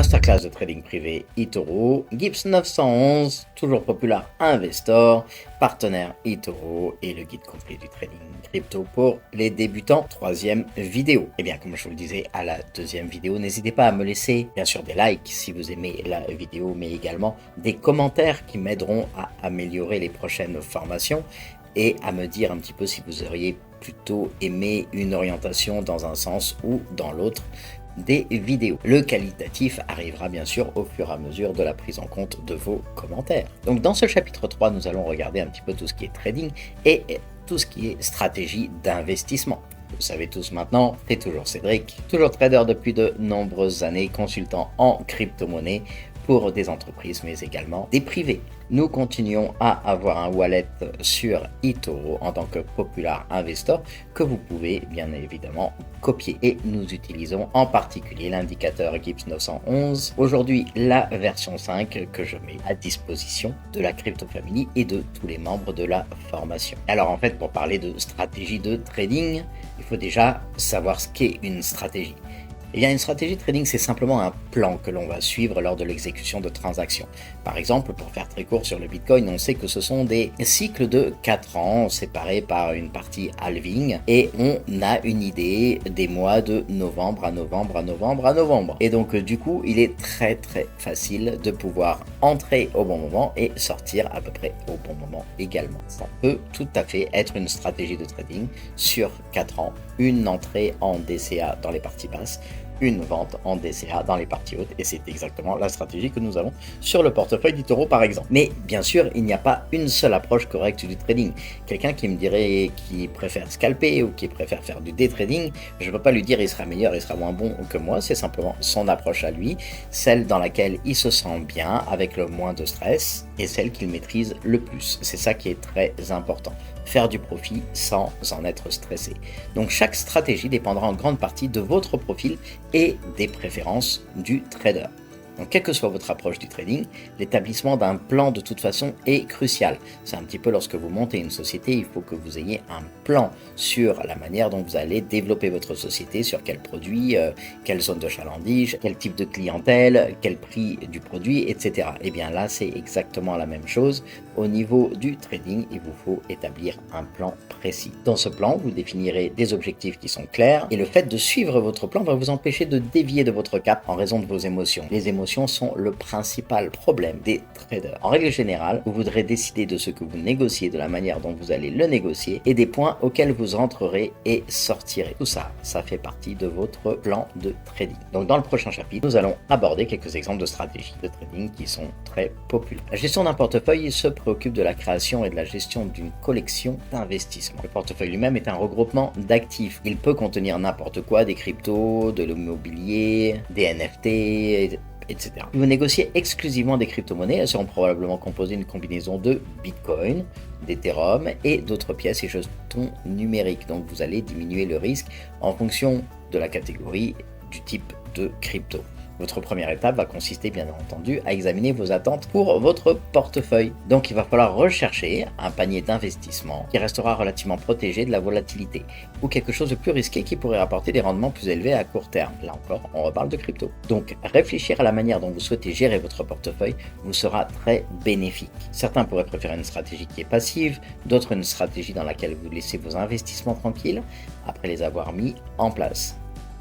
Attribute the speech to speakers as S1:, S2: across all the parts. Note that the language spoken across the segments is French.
S1: Masterclass de trading privé eToro, Gibbs 911, toujours Popular Investor, partenaire eToro et le guide complet du trading crypto pour les débutants. Troisième vidéo. Et bien, comme je vous le disais à la deuxième vidéo, n'hésitez pas à me laisser bien sûr des likes si vous aimez la vidéo, mais également des commentaires qui m'aideront à améliorer les prochaines formations et à me dire un petit peu si vous auriez plutôt aimé une orientation dans un sens ou dans l'autre des vidéos. Le qualitatif arrivera bien sûr au fur et à mesure de la prise en compte de vos commentaires. Donc dans ce chapitre 3, nous allons regarder un petit peu tout ce qui est trading et tout ce qui est stratégie d'investissement. Vous savez tous maintenant, c'est toujours Cédric, toujours trader depuis de nombreuses années, consultant en crypto-monnaie pour des entreprises mais également des privés. Nous continuons à avoir un wallet sur eToro en tant que Popular Investor que vous pouvez bien évidemment copier. Et nous utilisons en particulier l'indicateur Gibbs 911. Aujourd'hui, la version 5 que je mets à disposition de la Crypto Family et de tous les membres de la formation. Alors en fait, pour parler de stratégie de trading, il faut déjà savoir ce qu'est une stratégie. Eh bien, une stratégie de trading, c'est simplement un plan que l'on va suivre lors de l'exécution de transactions. Par exemple, pour faire très court sur le Bitcoin, on sait que ce sont des cycles de 4 ans séparés par une partie halving et on a une idée des mois de novembre à novembre à novembre à novembre. Et donc, du coup, il est très facile de pouvoir entrer au bon moment et sortir à peu près au bon moment également. Ça peut tout à fait être une stratégie de trading sur 4 ans, une entrée en DCA dans les parties basses, une vente en DCA dans les parties hautes, et c'est exactement la stratégie que nous avons sur le portefeuille d'eToro par exemple. Mais bien sûr, il n'y a pas une seule approche correcte du trading. Quelqu'un qui me dirait qu'il préfère scalper ou qui préfère faire du day trading, je ne peux pas lui dire il sera meilleur, il sera moins bon que moi, c'est simplement son approche à lui, celle dans laquelle il se sent bien, avec le moins de stress, et celle qu'il maîtrise le plus. C'est ça qui est très important. Faire du profit sans en être stressé. Donc chaque stratégie dépendra en grande partie de votre profil et des préférences du trader. Donc, quelle que soit votre approche du trading, l'établissement d'un plan de toute façon est crucial. C'est un petit peu lorsque vous montez une société, il faut que vous ayez un plan sur la manière dont vous allez développer votre société, sur quel produit, quelle zone de chalandise, quel type de clientèle, quel prix du produit, etc. Et bien là, c'est exactement la même chose. Au niveau du trading, il vous faut établir un plan précis. Dans ce plan, vous définirez des objectifs qui sont clairs et le fait de suivre votre plan va vous empêcher de dévier de votre cap en raison de vos émotions. Les émotions sont le principal problème des traders. En règle générale, vous voudrez décider de ce que vous négociez, de la manière dont vous allez le négocier et des points auxquels vous rentrerez et sortirez. Tout ça, ça fait partie de votre plan de trading. Donc dans le prochain chapitre, nous allons aborder quelques exemples de stratégies de trading qui sont très populaires. La gestion d'un portefeuille se préoccupe de la création et de la gestion d'une collection d'investissements. Le portefeuille lui-même est un regroupement d'actifs. Il peut contenir n'importe quoi, des cryptos, de l'immobilier, des NFT, etc. Si vous négociez exclusivement des crypto-monnaies, elles seront probablement composées d'une combinaison de Bitcoin, d'Ethereum et d'autres pièces et jetons numériques. Donc vous allez diminuer le risque en fonction de la catégorie du type de crypto. Votre première étape va consister bien entendu à examiner vos attentes pour votre portefeuille. Donc il va falloir rechercher un panier d'investissement qui restera relativement protégé de la volatilité ou quelque chose de plus risqué qui pourrait apporter des rendements plus élevés à court terme. Là encore, on reparle de crypto. Donc réfléchir à la manière dont vous souhaitez gérer votre portefeuille vous sera très bénéfique. Certains pourraient préférer une stratégie qui est passive, d'autres une stratégie dans laquelle vous laissez vos investissements tranquilles après les avoir mis en place.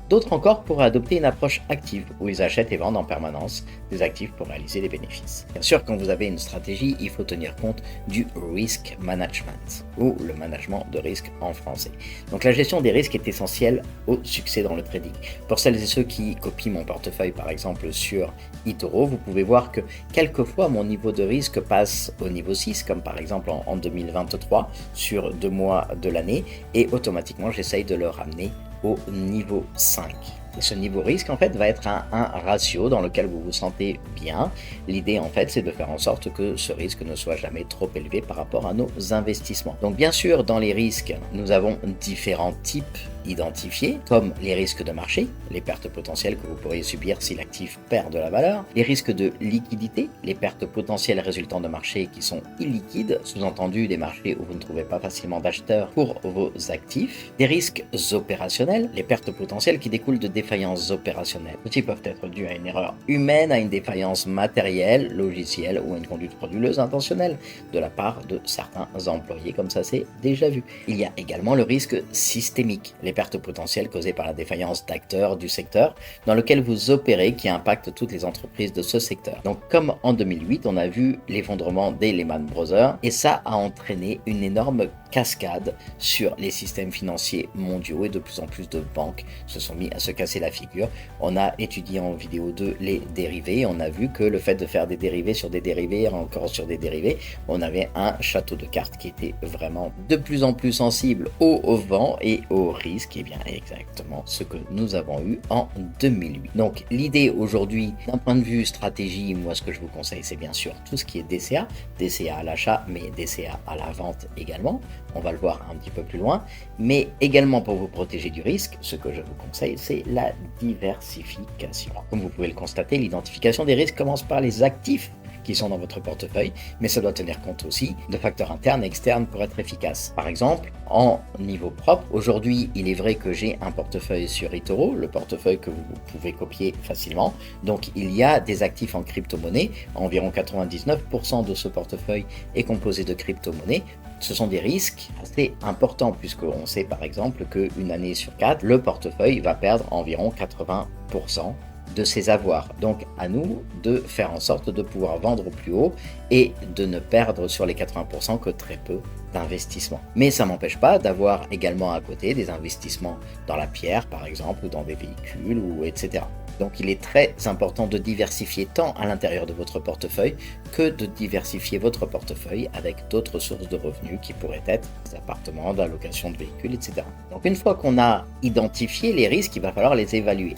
S1: D'autres encore pourraient adopter une approche active où ils achètent et vendent en permanence des actifs pour réaliser des bénéfices. Bien sûr, quand vous avez une stratégie, il faut tenir compte du risk management ou le management de risque en français. Donc la gestion des risques est essentielle au succès dans le trading. Pour celles et ceux qui copient mon portefeuille par exemple sur eToro, vous pouvez voir que quelquefois mon niveau de risque passe au niveau 6 comme par exemple en 2023 sur 2 mois de l'année et automatiquement j'essaye de le ramener au niveau 5. Et ce niveau risque en fait va être un ratio dans lequel vous vous sentez bien. L'idée en fait c'est de faire en sorte que ce risque ne soit jamais trop élevé par rapport à nos investissements. Donc bien sûr dans les risques nous avons différents types identifiés comme les risques de marché, les pertes potentielles que vous pourriez subir si l'actif perd de la valeur, les risques de liquidité, les pertes potentielles résultant de marchés qui sont illiquides, sous-entendu des marchés où vous ne trouvez pas facilement d'acheteurs pour vos actifs, des risques opérationnels, les pertes potentielles qui découlent de défaillances opérationnelles. Ceux-ci peuvent être dus à une erreur humaine, à une défaillance matérielle, logicielle ou à une conduite frauduleuse intentionnelle de la part de certains employés, comme ça c'est déjà vu. Il y a également le risque systémique, les pertes potentielles causées par la défaillance d'acteurs du secteur dans lequel vous opérez qui impactent toutes les entreprises de ce secteur. Donc comme en 2008, on a vu l'effondrement des Lehman Brothers et ça a entraîné une énorme cascade sur les systèmes financiers mondiaux et de plus en plus de banques se sont mis à se casser la figure. On a étudié en vidéo 2 les dérivés, on a vu que le fait de faire des dérivés sur des dérivés, encore sur des dérivés, on avait un château de cartes qui était vraiment de plus en plus sensible au vent et au risque, et bien exactement ce que nous avons eu en 2008. Donc l'idée aujourd'hui, d'un point de vue stratégie, moi ce que je vous conseille c'est bien sûr tout ce qui est DCA, DCA à l'achat mais DCA à la vente également, on va le voir un petit peu plus loin, mais également pour vous protéger du risque, ce que je vous conseille c'est la diversification. Alors, comme vous pouvez le constater, l'identification des risques commence par les actifs qui sont dans votre portefeuille, mais ça doit tenir compte aussi de facteurs internes et externes pour être efficace. Par exemple, en niveau propre, aujourd'hui, il est vrai que j'ai un portefeuille sur eToro, le portefeuille que vous pouvez copier facilement. Donc, il y a des actifs en crypto-monnaie. Environ 99% de ce portefeuille est composé de crypto-monnaie. Ce sont des risques assez importants puisqu'on sait par exemple qu'une année sur 4, le portefeuille va perdre environ 80% de ses avoirs. Donc à nous de faire en sorte de pouvoir vendre au plus haut et de ne perdre sur les 80% que très peu d'investissement. Mais ça m'empêche pas d'avoir également à côté des investissements dans la pierre par exemple ou dans des véhicules ou etc. Donc il est très important de diversifier tant à l'intérieur de votre portefeuille que de diversifier votre portefeuille avec d'autres sources de revenus qui pourraient être des appartements, de la location de véhicules, etc. Donc une fois qu'on a identifié les risques, il va falloir les évaluer.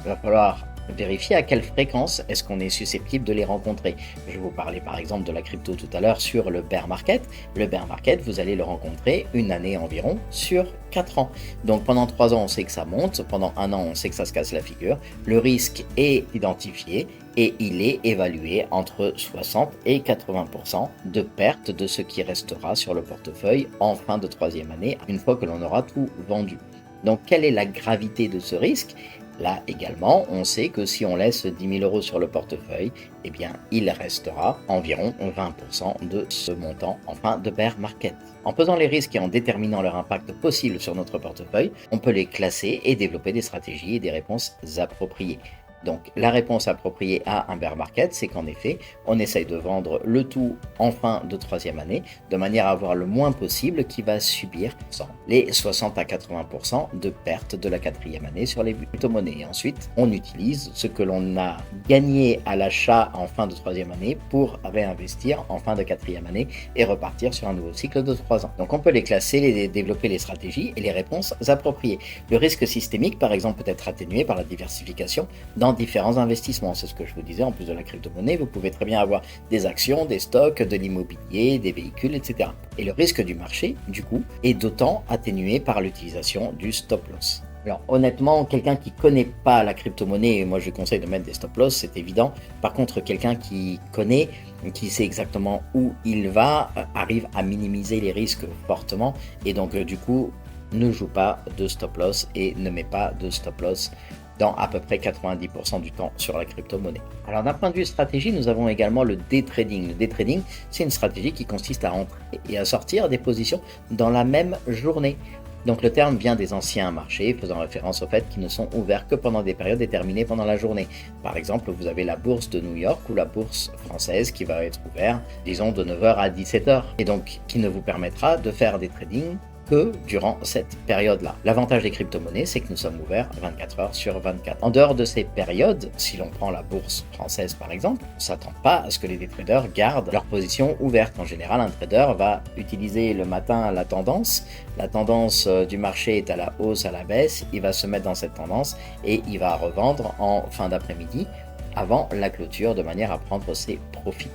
S1: Il va falloir vérifier à quelle fréquence est-ce qu'on est susceptible de les rencontrer. Je vous parlais par exemple de la crypto tout à l'heure sur le bear market. Le bear market, vous allez le rencontrer une année environ sur 4 ans. Donc pendant 3 ans, on sait que ça monte. Pendant 1 an, on sait que ça se casse la figure. Le risque est identifié et il est évalué entre 60 et 80% de perte de ce qui restera sur le portefeuille en fin de 3e année, une fois que l'on aura tout vendu. Donc quelle est la gravité de ce risque ? Là également, on sait que si on laisse 10 000 € sur le portefeuille, eh bien, il restera environ 20% de ce montant en fin de bear market. En pesant les risques et en déterminant leur impact possible sur notre portefeuille, on peut les classer et développer des stratégies et des réponses appropriées. Donc la réponse appropriée à un bear market, c'est qu'en effet, on essaye de vendre le tout en fin de 3e année, de manière à avoir le moins possible qui va subir les 60 à 80% de perte de la 4e année sur les crypto-monnaies. Et ensuite, on utilise ce que l'on a gagné à l'achat en fin de 3e année pour réinvestir en fin de 4e année et repartir sur un nouveau cycle de 3 ans. Donc on peut les classer, développer les stratégies et les réponses appropriées. Le risque systémique, par exemple, peut être atténué par la diversification dans différents investissements. C'est ce que je vous disais, en plus de la crypto-monnaie, vous pouvez très bien avoir des actions, des stocks, de l'immobilier, des véhicules, etc. Et le risque du marché, du coup, est d'autant atténué par l'utilisation du stop-loss. Alors honnêtement, quelqu'un qui ne connaît pas la crypto-monnaie, moi je lui conseille de mettre des stop-loss, c'est évident. Par contre, quelqu'un qui connaît, qui sait exactement où il va, arrive à minimiser les risques fortement et donc du coup, ne joue pas de stop-loss et ne met pas de stop-loss dans à peu près 90% du temps sur la crypto-monnaie. Alors d'un point de vue stratégie, nous avons également le day trading. Le day trading, c'est une stratégie qui consiste à entrer et à sortir des positions dans la même journée. Donc le terme vient des anciens marchés, faisant référence au fait qu'ils ne sont ouverts que pendant des périodes déterminées pendant la journée. Par exemple, vous avez la bourse de New York ou la bourse française qui va être ouverte, disons, de 9h à 17h, et donc qui ne vous permettra de faire des tradings que durant cette période-là. L'avantage des crypto-monnaies, c'est que nous sommes ouverts 24 heures sur 24. En dehors de ces périodes, si l'on prend la bourse française par exemple, on ne s'attend pas à ce que les traders gardent leur position ouverte. En général, un trader va utiliser le matin la tendance du marché est à la hausse, à la baisse, il va se mettre dans cette tendance et il va revendre en fin d'après-midi avant la clôture de manière à prendre ses profits.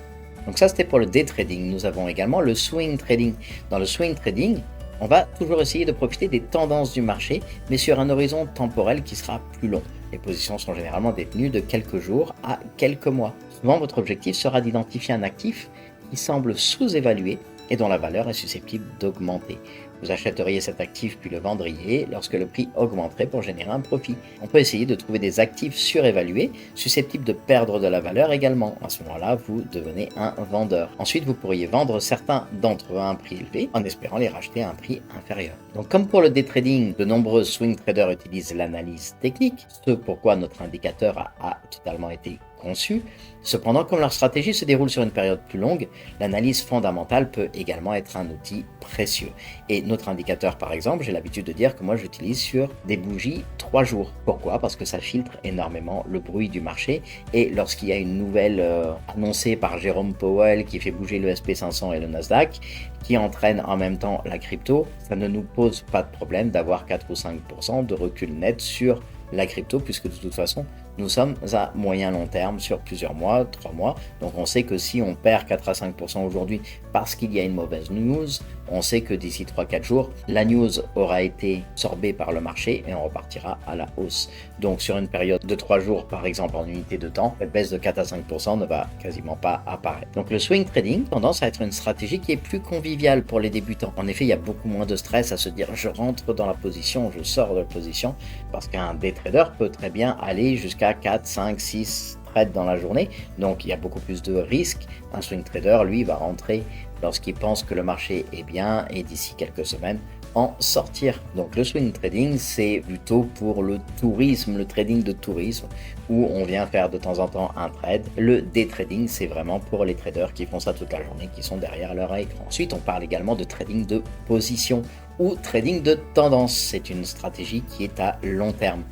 S1: Donc ça, c'était pour le day trading. Nous avons également le swing trading. Dans le swing trading, on va toujours essayer de profiter des tendances du marché, mais sur un horizon temporel qui sera plus long. Les positions sont généralement détenues de quelques jours à quelques mois. Souvent, votre objectif sera d'identifier un actif qui semble sous-évalué et dont la valeur est susceptible d'augmenter. Vous achèteriez cet actif puis le vendriez lorsque le prix augmenterait pour générer un profit. On peut essayer de trouver des actifs surévalués, susceptibles de perdre de la valeur également. À ce moment-là, vous devenez un vendeur. Ensuite, vous pourriez vendre certains d'entre eux à un prix élevé en espérant les racheter à un prix inférieur. Donc comme pour le day trading, de nombreux swing traders utilisent l'analyse technique, ce pourquoi notre indicateur a totalement été conçu. Cependant, comme leur stratégie se déroule sur une période plus longue, l'analyse fondamentale peut également être un outil précieux. Et notre indicateur, par exemple, j'ai l'habitude de dire que moi j'utilise sur des bougies 3 jours. Pourquoi? Parce que ça filtre énormément le bruit du marché et lorsqu'il y a une nouvelle annoncée par Jérôme Powell qui fait bouger le SP500 et le Nasdaq, qui entraîne en même temps la crypto, ça ne nous pose pas de problème d'avoir 4 ou 5% de recul net sur la crypto, puisque de toute façon, nous sommes à moyen long terme sur plusieurs mois, 3 mois. Donc on sait que si on perd 4 à 5% aujourd'hui parce qu'il y a une mauvaise news, on sait que d'ici 3-4 jours, la news aura été absorbée par le marché et on repartira à la hausse. Donc sur une période de 3 jours, par exemple en unité de temps, cette baisse de 4 à 5% ne va quasiment pas apparaître. Donc le swing trading tendance à être une stratégie qui est plus conviviale pour les débutants. En effet, il y a beaucoup moins de stress à se dire je rentre dans la position, je sors de la position, parce qu'un day trader peut très bien aller jusqu'à 4, 5, 6 trades dans la journée, donc il y a beaucoup plus de risques. Un swing trader, lui, va rentrer lorsqu'il pense que le marché est bien et d'ici quelques semaines en sortir. Donc le swing trading, c'est plutôt pour le tourisme, le trading de tourisme, où on vient faire de temps en temps un trade. Le day trading, c'est vraiment pour les traders qui font ça toute la journée, qui sont derrière leur écran. Ensuite, on parle également de trading de position ou trading de tendance. C'est une stratégie qui est à long terme.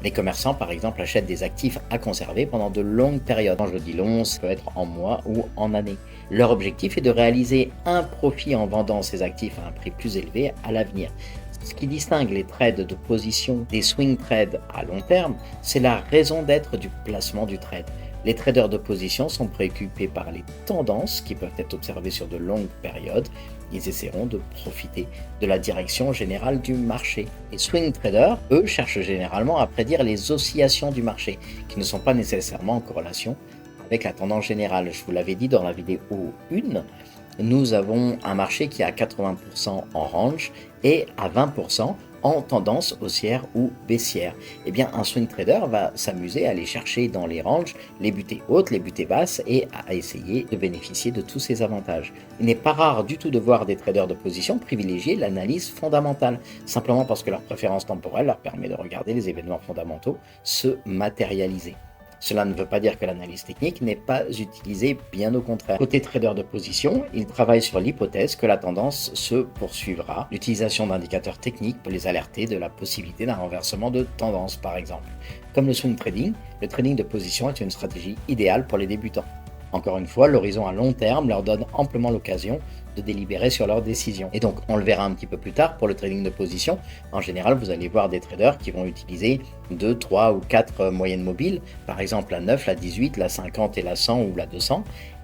S1: Les commerçants, par exemple, achètent des actifs à conserver pendant de longues périodes. Quand je dis long, ça peut être en mois ou en années. Leur objectif est de réaliser un profit en vendant ces actifs à un prix plus élevé à l'avenir. Ce qui distingue les trades de position des swing trades à long terme, c'est la raison d'être du placement du trade. Les traders de position sont préoccupés par les tendances qui peuvent être observées sur de longues périodes. Ils essaieront de profiter de la direction générale du marché. Les swing traders, eux, cherchent généralement à prédire les oscillations du marché, qui ne sont pas nécessairement en corrélation avec la tendance générale. Je vous l'avais dit dans la vidéo 1, nous avons un marché qui est à 80% en range et à 20% en tendance haussière ou baissière. Eh bien, un swing trader va s'amuser à aller chercher dans les ranges les butées hautes, les butées basses et à essayer de bénéficier de tous ces avantages. Il n'est pas rare du tout de voir des traders de position privilégier l'analyse fondamentale, simplement parce que leur préférence temporelle leur permet de regarder les événements fondamentaux se matérialiser. Cela ne veut pas dire que l'analyse technique n'est pas utilisée, bien au contraire. Côté trader de position, il travaille sur l'hypothèse que la tendance se poursuivra. L'utilisation d'indicateurs techniques peut les alerter de la possibilité d'un renversement de tendance, par exemple. Comme le swing trading, le trading de position est une stratégie idéale pour les débutants. Encore une fois, l'horizon à long terme leur donne amplement l'occasion de délibérer sur leurs décisions. Et donc, on le verra un petit peu plus tard pour le trading de position. En général, vous allez voir des traders qui vont utiliser 2, 3 ou 4 moyennes mobiles, par exemple la 9, la 18, la 50 et la 100 ou la 200.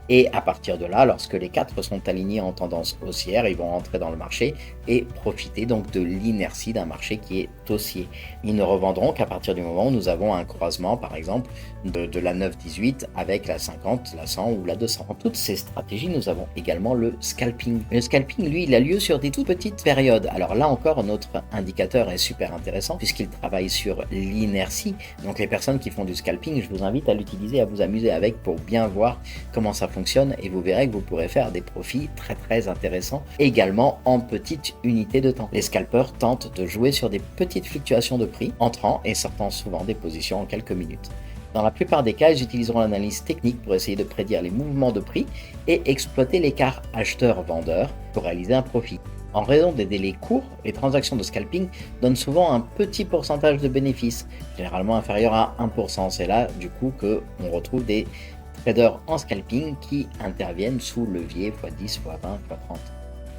S1: Et à partir de là, lorsque les 4 sont alignés en tendance haussière, ils vont entrer dans le marché et profiter donc de l'inertie d'un marché qui est haussier. Ils ne revendront qu'à partir du moment où nous avons un croisement, par exemple, de la 9-18 avec la 50, la 100 ou la 200. En toutes ces stratégies, nous avons également le scalping. Le scalping, lui, il a lieu sur des toutes petites périodes. Alors là encore, notre indicateur est super intéressant puisqu'il travaille sur l'inertie. Donc les personnes qui font du scalping, je vous invite à l'utiliser, à vous amuser avec pour bien voir comment ça fonctionne et vous verrez que vous pourrez faire des profits très très intéressants également en petite unité de temps. Les scalpers tentent de jouer sur des petites fluctuations de prix, entrant et sortant souvent des positions en quelques minutes. Dans la plupart des cas, ils utiliseront l'analyse technique pour essayer de prédire les mouvements de prix et exploiter l'écart acheteur-vendeur pour réaliser un profit. En raison des délais courts, les transactions de scalping donnent souvent un petit pourcentage de bénéfices, généralement inférieur à 1%. C'est là du coup qu'on retrouve des traders en scalping qui interviennent sous levier x10, x20, x30.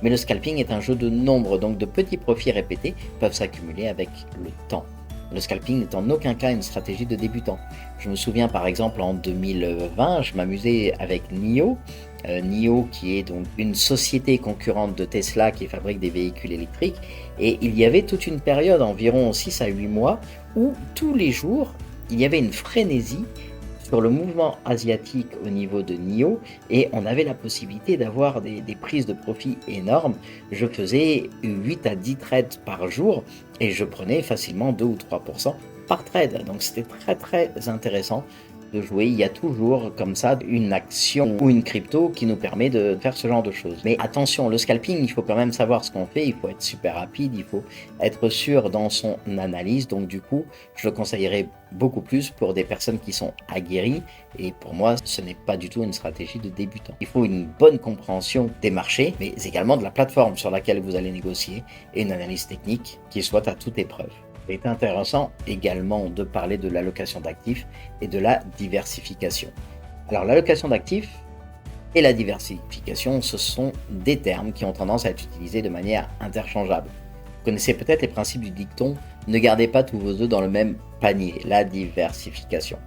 S1: Mais le scalping est un jeu de nombres, donc de petits profits répétés peuvent s'accumuler avec le temps. Le scalping n'est en aucun cas une stratégie de débutant. Je me souviens par exemple en 2020, je m'amusais avec NIO. NIO qui est donc une société concurrente de Tesla qui fabrique des véhicules électriques. Et il y avait toute une période, environ 6 à 8 mois, où tous les jours, il y avait une frénésie sur le mouvement asiatique au niveau de NIO et on avait la possibilité d'avoir des prises de profit énormes. Je faisais 8 à 10 trades par jour et je prenais facilement 2 ou 3% par trade. Donc c'était très très intéressant de jouer. Il y a toujours comme ça une action ou une crypto qui nous permet de faire ce genre de choses. Mais attention, le scalping, il faut quand même savoir ce qu'on fait, il faut être super rapide, il faut être sûr dans son analyse. Donc du coup, je le conseillerais beaucoup plus pour des personnes qui sont aguerries et pour moi, ce n'est pas du tout une stratégie de débutant. Il faut une bonne compréhension des marchés, mais également de la plateforme sur laquelle vous allez négocier et une analyse technique qui soit à toute épreuve. Il est intéressant également de parler de l'allocation d'actifs et de la diversification. Alors l'allocation d'actifs et la diversification, ce sont des termes qui ont tendance à être utilisés de manière interchangeable. Vous connaissez peut-être les principes du dicton « Ne gardez pas tous vos œufs dans le même panier », la diversification.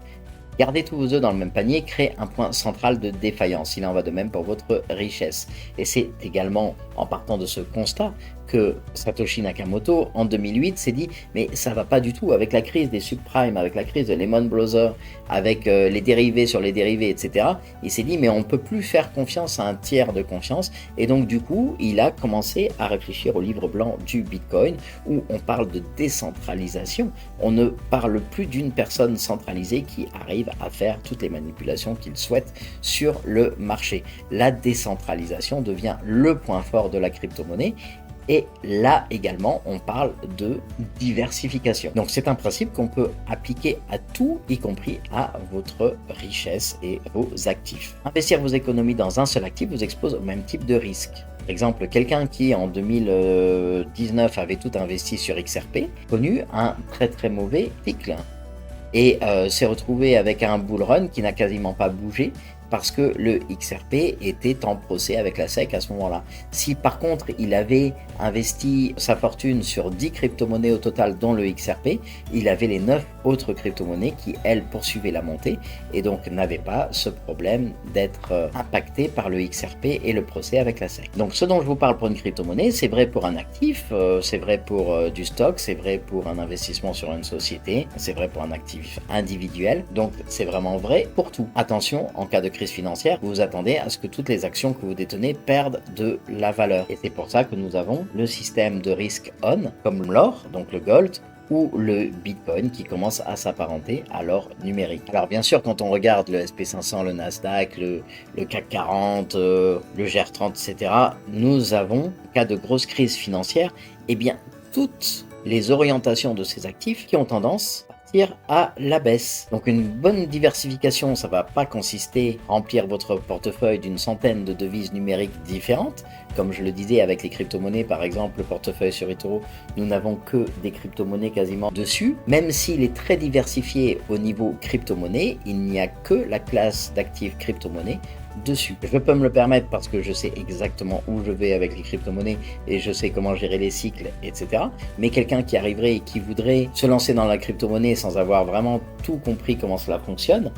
S1: Garder tous vos œufs dans le même panier crée un point central de défaillance. Il en va de même pour votre richesse. Et c'est également en partant de ce constat que Satoshi Nakamoto, en 2008, s'est dit « Mais ça va pas du tout avec la crise des subprimes, avec la crise de Lehman Brothers, avec les dérivés sur les dérivés, etc. » Il s'est dit « Mais on ne peut plus faire confiance à un tiers de confiance. » Et donc, du coup, il a commencé à réfléchir au livre blanc du Bitcoin, où on parle de décentralisation. On ne parle plus d'une personne centralisée qui arrive à faire toutes les manipulations qu'il souhaite sur le marché. La décentralisation devient le point fort de la crypto-monnaie. Et là également, on parle de diversification. Donc c'est un principe qu'on peut appliquer à tout, y compris à votre richesse et vos actifs. Investir vos économies dans un seul actif vous expose au même type de risque. Par exemple, quelqu'un qui en 2019 avait tout investi sur XRP, connu un très très mauvais cycle et s'est retrouvé avec un bull run qui n'a quasiment pas bougé parce que le XRP était en procès avec la SEC à ce moment-là. Si par contre il avait investi sa fortune sur 10 crypto-monnaies au total dont le XRP, il avait les 9 autres crypto-monnaies qui elles poursuivaient la montée et donc n'avaient pas ce problème d'être impacté par le XRP et le procès avec la SEC. Donc ce dont je vous parle pour une crypto-monnaie, c'est vrai pour un actif, c'est vrai pour du stock, c'est vrai pour un investissement sur une société, c'est vrai pour un actif individuel, donc c'est vraiment vrai pour tout. Attention, en cas de crise financière, vous vous attendez à ce que toutes les actions que vous détenez perdent de la valeur. Et c'est pour ça que nous avons le système de risque on, comme l'or, donc le gold, ou le Bitcoin qui commence à s'apparenter à l'or numérique. Alors bien sûr, quand on regarde le SP500, le Nasdaq, le CAC 40, le GR30, etc., nous avons, en cas de grosse crise financière, eh bien, toutes les orientations de ces actifs qui ont tendance à la baisse. Donc une bonne diversification, ça va pas consister à remplir votre portefeuille d'une centaine de devises numériques différentes. Comme je le disais avec les crypto-monnaies, par exemple, le portefeuille sur eToro, nous n'avons que des crypto-monnaies quasiment dessus. Même s'il est très diversifié au niveau crypto-monnaie, il n'y a que la classe d'actifs crypto-monnaies dessus. Je peux me le permettre parce que je sais exactement où je vais avec les crypto-monnaies et je sais comment gérer les cycles, etc. Mais quelqu'un qui arriverait et qui voudrait se lancer dans la crypto-monnaie sans avoir vraiment tout compris comment cela fonctionne,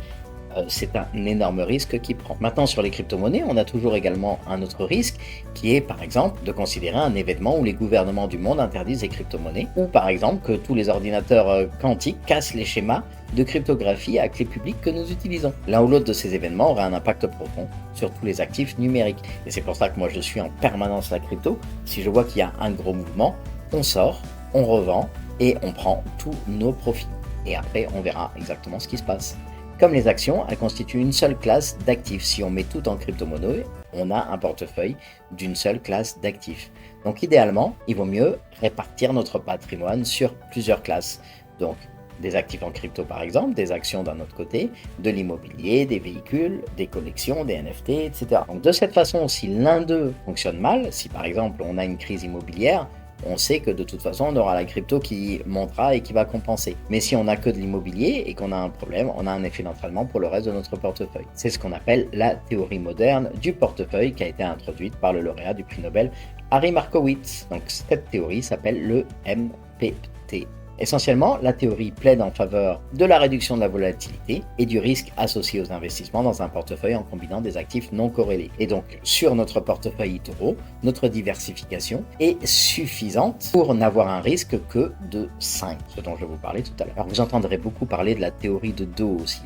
S1: c'est un énorme risque qu'il prend. Maintenant, sur les crypto-monnaies, on a toujours également un autre risque qui est, par exemple, de considérer un événement où les gouvernements du monde interdisent les crypto-monnaies ou, par exemple, que tous les ordinateurs quantiques cassent les schémas de cryptographie à clé publique que nous utilisons. L'un ou l'autre de ces événements aura un impact profond sur tous les actifs numériques. Et c'est pour ça que moi, je suis en permanence la crypto. Si je vois qu'il y a un gros mouvement, on sort, on revend et on prend tous nos profits. Et après, on verra exactement ce qui se passe. Comme les actions, elles constituent une seule classe d'actifs. Si on met tout en crypto-monnaie, on a un portefeuille d'une seule classe d'actifs. Donc idéalement, il vaut mieux répartir notre patrimoine sur plusieurs classes. Donc des actifs en crypto par exemple, des actions d'un autre côté, de l'immobilier, des véhicules, des collections, des NFT, etc. Donc de cette façon, si l'un d'eux fonctionne mal, si par exemple on a une crise immobilière, on sait que de toute façon, on aura la crypto qui montera et qui va compenser. Mais si on n'a que de l'immobilier et qu'on a un problème, on a un effet d'entraînement pour le reste de notre portefeuille. C'est ce qu'on appelle la théorie moderne du portefeuille qui a été introduite par le lauréat du prix Nobel Harry Markowitz. Donc cette théorie s'appelle le MPT. Essentiellement, la théorie plaide en faveur de la réduction de la volatilité et du risque associé aux investissements dans un portefeuille en combinant des actifs non corrélés. Et donc, sur notre portefeuille eToro, notre diversification est suffisante pour n'avoir un risque que de 5, ce dont je vais vous parler tout à l'heure. Alors, vous entendrez beaucoup parler de la théorie de Dow aussi.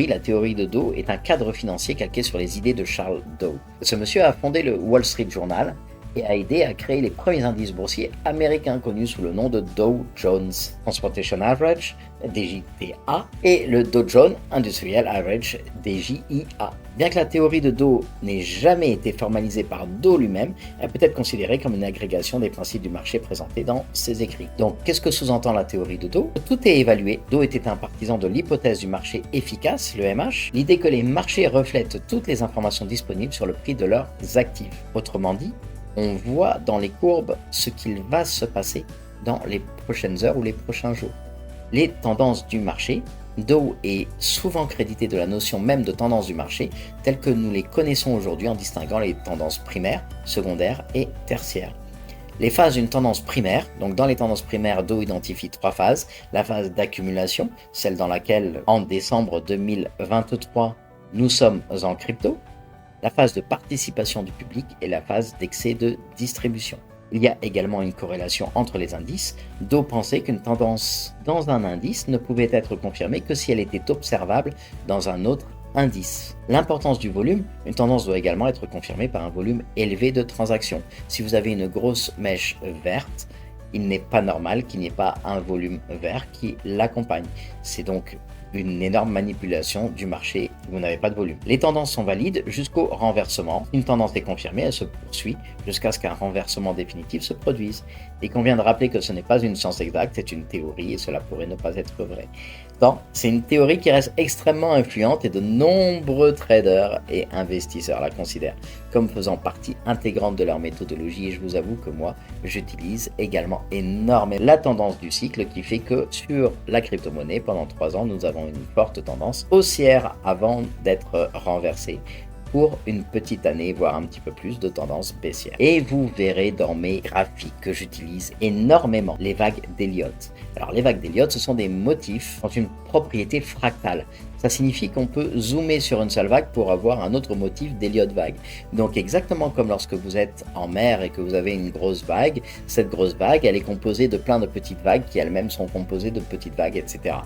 S1: La théorie de Dow est un cadre financier calqué sur les idées de Charles Dow. Ce monsieur a fondé le Wall Street Journal et a aidé à créer les premiers indices boursiers américains connus sous le nom de Dow Jones Transportation Average, DJTA, et le Dow Jones Industrial Average, DJIA. Bien que la théorie de Dow n'ait jamais été formalisée par Dow lui-même, elle peut être considérée comme une agrégation des principes du marché présentés dans ses écrits. Donc, qu'est-ce que sous-entend la théorie de Dow? Tout est évalué. Dow était un partisan de l'hypothèse du marché efficace, le MH, l'idée que les marchés reflètent toutes les informations disponibles sur le prix de leurs actifs. Autrement dit, on voit dans les courbes ce qu'il va se passer dans les prochaines heures ou les prochains jours. Les tendances du marché, Dow est souvent crédité de la notion même de tendance du marché telles que nous les connaissons aujourd'hui en distinguant les tendances primaires, secondaires et tertiaires. Les phases d'une tendance primaire, donc dans les tendances primaires, Dow identifie 3 phases. La phase d'accumulation, celle dans laquelle en décembre 2023 nous sommes en crypto, la phase de participation du public et la phase d'excès de distribution. Il y a également une corrélation entre les indices. Dow pensait qu'une tendance dans un indice ne pouvait être confirmée que si elle était observable dans un autre indice. L'importance du volume, une tendance doit également être confirmée par un volume élevé de transactions. Si vous avez une grosse mèche verte, il n'est pas normal qu'il n'y ait pas un volume vert qui l'accompagne. C'est donc une énorme manipulation du marché, vous n'avez pas de volume. Les tendances sont valides jusqu'au renversement. Une tendance est confirmée, elle se poursuit jusqu'à ce qu'un renversement définitif se produise. Il convient de rappeler que ce n'est pas une science exacte, c'est une théorie et cela pourrait ne pas être vrai. Donc, c'est une théorie qui reste extrêmement influente et de nombreux traders et investisseurs la considèrent comme faisant partie intégrante de leur méthodologie et je vous avoue que moi, j'utilise également énormément la tendance du cycle qui fait que sur la crypto-monnaie, pendant 3 ans, nous avons une forte tendance haussière avant d'être renversée pour une petite année, voire un petit peu plus de tendance baissière. Et vous verrez dans mes graphiques que j'utilise énormément les vagues d'Elliott. Alors les vagues d'Elliott, ce sont des motifs qui ont une propriété fractale. Ça signifie qu'on peut zoomer sur une seule vague pour avoir un autre motif d'Elliott vague. Donc exactement comme lorsque vous êtes en mer et que vous avez une grosse vague, cette grosse vague, elle est composée de plein de petites vagues qui elles-mêmes sont composées de petites vagues, etc.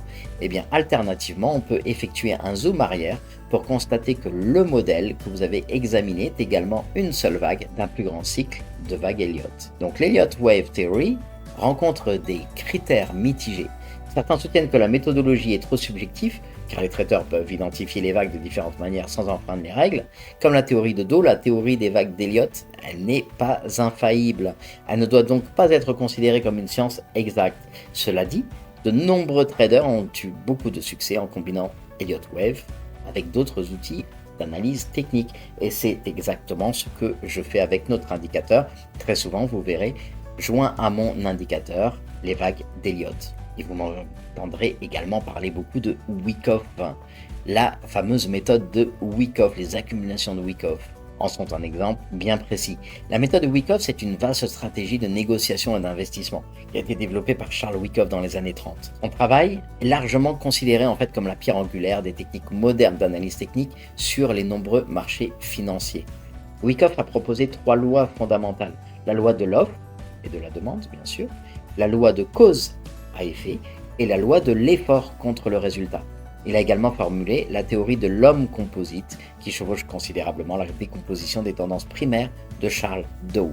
S1: Et bien alternativement, on peut effectuer un zoom arrière pour constater que le modèle que vous avez examiné est également une seule vague d'un plus grand cycle de vagues Elliott. Donc l'Elliott Wave Theory rencontre des critères mitigés. Certains soutiennent que la méthodologie est trop subjective, car les traders peuvent identifier les vagues de différentes manières sans enfreindre les règles. Comme la théorie de Dow, la théorie des vagues d'Elliott, elle n'est pas infaillible. Elle ne doit donc pas être considérée comme une science exacte. Cela dit, de nombreux traders ont eu beaucoup de succès en combinant Elliott Wave avec d'autres outils d'analyse technique. Et c'est exactement ce que je fais avec notre indicateur. Très souvent, vous verrez, joint à mon indicateur, les vagues d'Elliott. Et vous m'entendrez également parler beaucoup de Wyckoff, la fameuse méthode de Wyckoff, les accumulations de Wyckoff en sont un exemple bien précis. La méthode de Wyckoff, c'est une vaste stratégie de négociation et d'investissement qui a été développée par Charles Wyckoff dans les années 30. Son travail est largement considéré en fait comme la pierre angulaire des techniques modernes d'analyse technique sur les nombreux marchés financiers. Wyckoff a proposé 3 lois fondamentales. La loi de l'offre et de la demande, bien sûr, la loi de cause à effet et la loi de l'effort contre le résultat. Il a également formulé la théorie de l'homme composite qui chevauche considérablement la décomposition des tendances primaires de Charles Dow.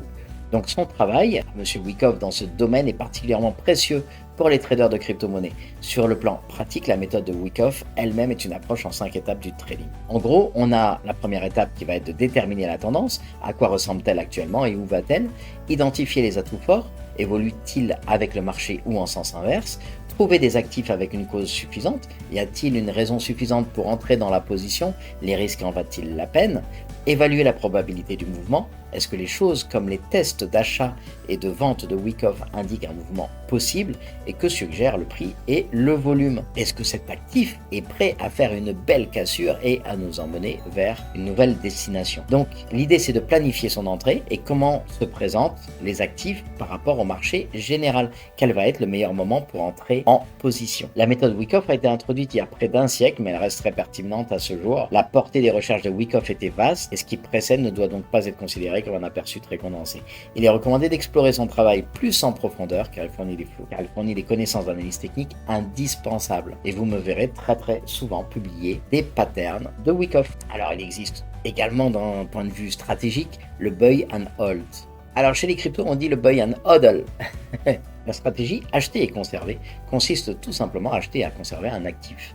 S1: Donc son travail, M. Wyckoff, dans ce domaine est particulièrement précieux pour les traders de crypto-monnaies. Sur le plan pratique, la méthode de Wyckoff elle-même est une approche en 5 étapes du trading. En gros, on a la première étape qui va être de déterminer la tendance, à quoi ressemble-t-elle actuellement et où va-t-elle, identifier les atouts forts, évolue-t-il avec le marché ou en sens inverse, trouver des actifs avec une cause suffisante, y a-t-il une raison suffisante pour entrer dans la position, les risques en valent-ils la peine, évaluer la probabilité du mouvement, est-ce que les choses comme les tests d'achat et de vente de Wyckoff indiquent un mouvement possible et que suggèrent le prix et le volume. Est-ce que cet actif est prêt à faire une belle cassure et à nous emmener vers une nouvelle destination? Donc l'idée c'est de planifier son entrée et comment se présentent les actifs par rapport au marché général. Quel va être le meilleur moment pour entrer en position? La méthode Wyckoff a été introduite il y a près d'un siècle, mais elle reste très pertinente à ce jour. La portée des recherches de Wyckoff était vaste et ce qui précède ne doit donc pas être considéré comme un aperçu très condensé. Il est recommandé d'explorer son travail plus en profondeur car il fournit des connaissances d'analyse technique indispensables. Et vous me verrez très souvent publier des patterns de Wyckoff. Alors il existe également d'un point de vue stratégique le buy and hold. Alors chez les cryptos on dit le buy and hodl. La stratégie acheter et conserver consiste tout simplement à acheter et à conserver un actif.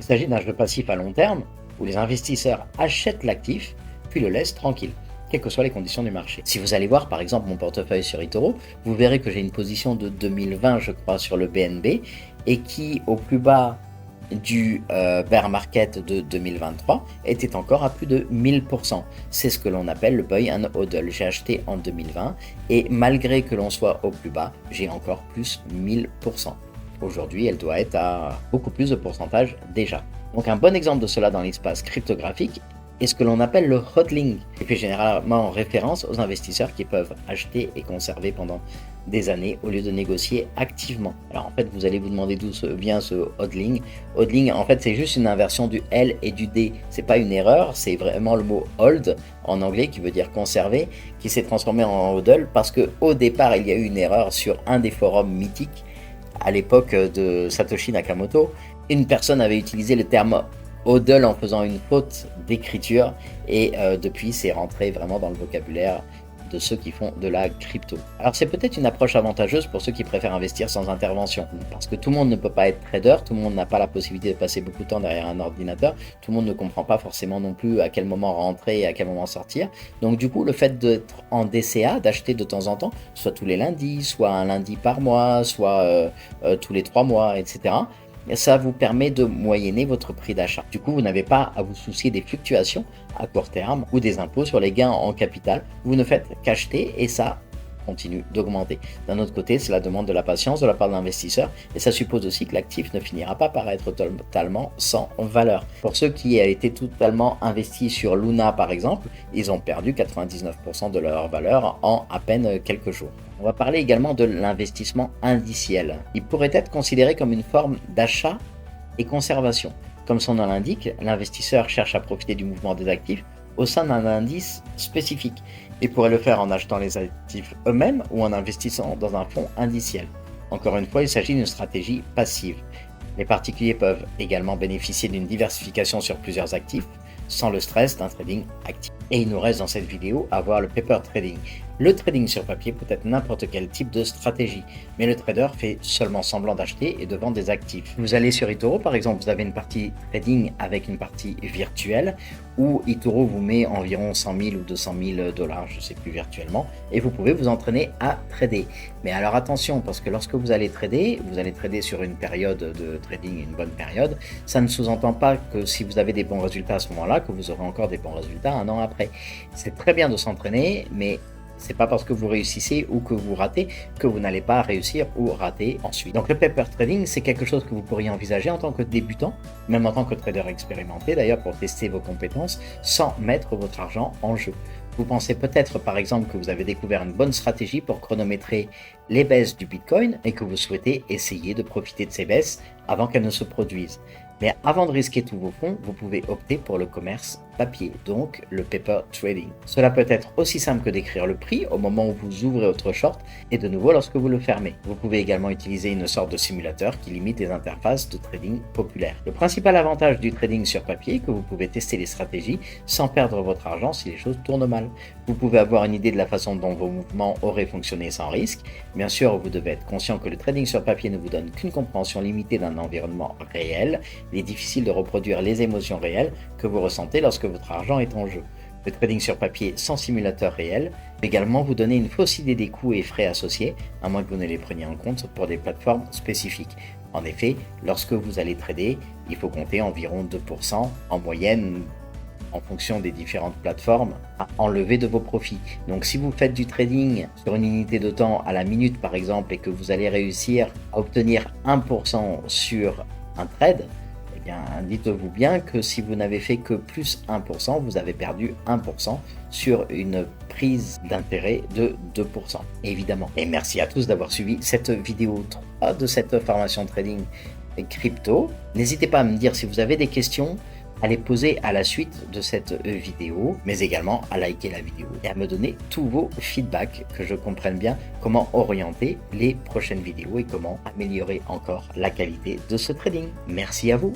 S1: Il s'agit d'un jeu passif à long terme où les investisseurs achètent l'actif puis le laissent tranquille, quelles que soient les conditions du marché. Si vous allez voir par exemple mon portefeuille sur eToro, vous verrez que j'ai une position de 2020 je crois sur le BNB et qui au plus bas du bear market de 2023 était encore à plus de 1000%. C'est ce que l'on appelle le buy and hodl. J'ai acheté en 2020 et malgré que l'on soit au plus bas, j'ai encore plus 1000%. Aujourd'hui, elle doit être à beaucoup plus de pourcentage déjà. Donc un bon exemple de cela dans l'espace cryptographique est ce que l'on appelle le hodling, qui fait généralement référence aux investisseurs qui peuvent acheter et conserver pendant des années au lieu de négocier activement. Alors en fait, vous allez vous demander d'où vient ce hodling. Hodling, en fait, c'est juste une inversion du L et du D. C'est pas une erreur, c'est vraiment le mot hold en anglais qui veut dire conserver, qui s'est transformé en hodl parce que au départ, il y a eu une erreur sur un des forums mythiques à l'époque de Satoshi Nakamoto. Une personne avait utilisé le terme hodl en faisant une faute d'écriture et depuis c'est rentré vraiment dans le vocabulaire de ceux qui font de la crypto. Alors c'est peut-être une approche avantageuse pour ceux qui préfèrent investir sans intervention parce que tout le monde ne peut pas être trader, tout le monde n'a pas la possibilité de passer beaucoup de temps derrière un ordinateur, tout le monde ne comprend pas forcément non plus à quel moment rentrer et à quel moment sortir. Donc du coup le fait d'être en DCA, d'acheter de temps en temps, soit tous les lundis, soit un lundi par mois, soit tous les 3 mois, etc. Ça vous permet de moyenner votre prix d'achat. Du coup, vous n'avez pas à vous soucier des fluctuations à court terme ou des impôts sur les gains en capital. Vous ne faites qu'acheter et ça continue d'augmenter. D'un autre côté, cela demande de la patience de la part de l'investisseur et ça suppose aussi que l'actif ne finira pas par être totalement sans valeur. Pour ceux qui ont été totalement investis sur Luna par exemple, ils ont perdu 99% de leur valeur en à peine quelques jours. On va parler également de l'investissement indiciel. Il pourrait être considéré comme une forme d'achat et conservation. Comme son nom l'indique, l'investisseur cherche à profiter du mouvement des actifs au sein d'un indice spécifique et pourrait le faire en achetant les actifs eux-mêmes ou en investissant dans un fonds indiciel. Encore une fois, il s'agit d'une stratégie passive. Les particuliers peuvent également bénéficier d'une diversification sur plusieurs actifs sans le stress d'un trading actif. Et il nous reste dans cette vidéo à voir le paper trading. Le trading sur papier peut être n'importe quel type de stratégie, mais le trader fait seulement semblant d'acheter et de vendre des actifs. Vous allez sur eToro, par exemple, vous avez une partie trading avec une partie virtuelle, où eToro vous met environ 100 000 ou 200 000 dollars, je ne sais plus virtuellement, et vous pouvez vous entraîner à trader. Mais alors attention, parce que lorsque vous allez trader sur une période de trading, une bonne période, ça ne sous-entend pas que si vous avez des bons résultats à ce moment-là, que vous aurez encore des bons résultats un an après. C'est très bien de s'entraîner, mais c'est pas parce que vous réussissez ou que vous ratez que vous n'allez pas réussir ou rater ensuite. Donc le paper trading, c'est quelque chose que vous pourriez envisager en tant que débutant, même en tant que trader expérimenté d'ailleurs pour tester vos compétences sans mettre votre argent en jeu. Vous pensez peut-être par exemple que vous avez découvert une bonne stratégie pour chronométrer les baisses du Bitcoin et que vous souhaitez essayer de profiter de ces baisses avant qu'elles ne se produisent. Mais avant de risquer tous vos fonds, vous pouvez opter pour le commerce papier, donc le paper trading. Cela peut être aussi simple que d'écrire le prix au moment où vous ouvrez votre short et de nouveau lorsque vous le fermez. Vous pouvez également utiliser une sorte de simulateur qui limite les interfaces de trading populaires. Le principal avantage du trading sur papier est que vous pouvez tester les stratégies sans perdre votre argent si les choses tournent mal. Vous pouvez avoir une idée de la façon dont vos mouvements auraient fonctionné sans risque. Bien sûr, vous devez être conscient que le trading sur papier ne vous donne qu'une compréhension limitée d'un environnement réel. Il est difficile de reproduire les émotions réelles que vous ressentez lorsque votre argent est en jeu. Le trading sur papier sans simulateur réel peut également vous donner une fausse idée des coûts et frais associés, à moins que vous ne les preniez en compte pour des plateformes spécifiques. En effet, lorsque vous allez trader, il faut compter environ 2% en moyenne en fonction des différentes plateformes à enlever de vos profits. Donc si vous faites du trading sur une unité de temps à la minute par exemple et que vous allez réussir à obtenir 1% sur un trade, eh bien dites-vous bien que si vous n'avez fait que plus 1%, vous avez perdu 1% sur une prise d'intérêt de 2%, évidemment. Et merci à tous d'avoir suivi cette vidéo 3 de cette formation trading crypto. N'hésitez pas à me dire si vous avez des questions à les poser à la suite de cette vidéo, mais également à liker la vidéo et à me donner tous vos feedbacks, que je comprenne bien comment orienter les prochaines vidéos et comment améliorer encore la qualité de ce trading. Merci à vous.